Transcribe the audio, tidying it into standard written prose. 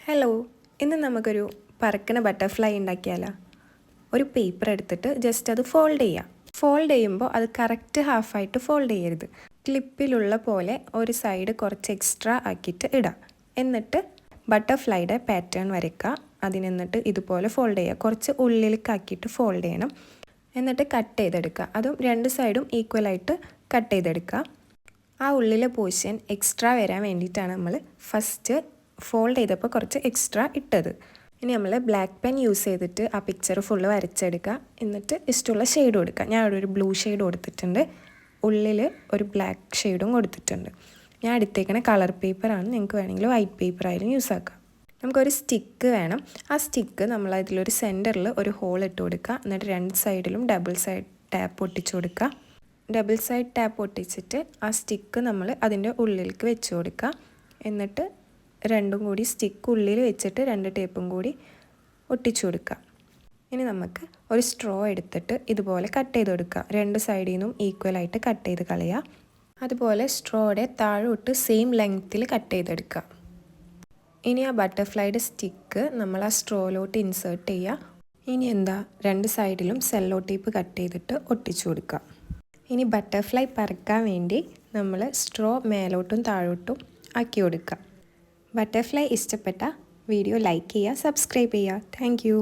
Hello, ഇന്ന് നമുക്കൊരു പറക്കണ butterfly ഉണ്ടാക്കിയാലോ. ഒരു പേപ്പർ എടുത്തിട്ട് ജസ്റ്റ് അത് ഫോൾഡ് ചെയ്യാം. ഫോൾഡ് ചെയ്യുമ്പോൾ അത് കറക്റ്റ് ഹാഫായിട്ട് ഫോൾഡ് ചെയ്യരുത്. ക്ലിപ്പിലുള്ള പോലെ ഒരു സൈഡ് കുറച്ച് എക്സ്ട്രാ ആക്കിയിട്ട് ഇടാം. എന്നിട്ട് ബട്ടർഫ്ലൈയുടെ പാറ്റേൺ വരയ്ക്കുക. അതിനെന്നിട്ട് ഇതുപോലെ ഫോൾഡ് ചെയ്യുക. കുറച്ച് ഉള്ളിലേക്കാക്കിയിട്ട് ഫോൾഡ് ചെയ്യണം. എന്നിട്ട് കട്ട് ചെയ്തെടുക്കുക. അതും രണ്ട് സൈഡും ഈക്വലായിട്ട് കട്ട് ചെയ്തെടുക്കുക. ആ ഉള്ളിലെ പോർഷൻ എക്സ്ട്രാ വരാൻ വേണ്ടിയിട്ടാണ് നമ്മൾ ഫസ്റ്റ് ഫോൾഡ് ചെയ്തപ്പോൾ കുറച്ച് എക്സ്ട്രാ ഇട്ടത്. ഇനി നമ്മൾ ബ്ലാക്ക് പെൻ യൂസ് ചെയ്തിട്ട് ആ പിക്ചർ ഫുള്ള് വരച്ചെടുക്കുക. എന്നിട്ട് ഇഷ്ടമുള്ള ഷെയ്ഡ് കൊടുക്കുക. ഞാൻ അവിടെ ഒരു ബ്ലൂ ഷെയ്ഡ് കൊടുത്തിട്ടുണ്ട്, ഉള്ളിൽ ഒരു ബ്ലാക്ക് ഷെയ്ഡും കൊടുത്തിട്ടുണ്ട്. ഞാൻ എടുത്തേക്കണ കളർ പേപ്പറാണ്. നിങ്ങൾക്ക് വേണമെങ്കിൽ വൈറ്റ് പേപ്പർ ആയാലും യൂസ് ആക്കാം. നമുക്കൊരു സ്റ്റിക്ക് വേണം. ആ സ്റ്റിക്ക് നമ്മൾ അതിലൊരു സെൻറ്ററിൽ ഒരു ഹോൾ ഇട്ട് കൊടുക്കുക. എന്നിട്ട് രണ്ട് സൈഡിലും ഡബിൾ സൈഡ് ടാപ്പ് ഒട്ടിച്ചു കൊടുക്കുക. ഡബിൾ സൈഡ് ടാപ്പ് ഒട്ടിച്ചിട്ട് ആ സ്റ്റിക്ക് നമ്മൾ അതിൻ്റെ ഉള്ളിലേക്ക് വെച്ച് കൊടുക്കുക. എന്നിട്ട് രണ്ടും കൂടി സ്റ്റിക്ക് ഉള്ളിൽ വെച്ചിട്ട് രണ്ട് ടേപ്പും കൂടി ഒട്ടിച്ചു കൊടുക്കുക. ഇനി നമുക്ക് ഒരു സ്ട്രോ എടുത്തിട്ട് ഇതുപോലെ കട്ട് ചെയ്ത് കൊടുക്കുക. രണ്ട് സൈഡിൽ നിന്നും ഈക്വലായിട്ട് കട്ട് ചെയ്ത് കളയുക. അതുപോലെ സ്ട്രോയുടെ താഴോട്ട് സെയിം ലെങ്ത്തിൽ കട്ട് ചെയ്തെടുക്കുക. ഇനി ആ ബട്ടർഫ്ലൈയുടെ സ്റ്റിക്ക് നമ്മൾ ആ സ്ട്രോയിലോട്ട് ഇൻസേർട്ട് ചെയ്യുക. ഇനി രണ്ട് സൈഡിലും സെല്ലോ ടേപ്പ് കട്ട് ചെയ്തിട്ട് ഒട്ടിച്ചു കൊടുക്കുക. ഇനി ബട്ടർഫ്ലൈ പറക്കാൻ വേണ്ടി നമ്മൾ സ്ട്രോ മേലോട്ടും താഴോട്ടും ആക്കി കൊടുക്കുക. ബട്ടർഫ്ലൈ ഇഷ്ടപ്പെട്ട വീഡിയോ ലൈക്ക് ചെയ്യുക, സബ്സ്ക്രൈബ് ചെയ്യുക. Thank you.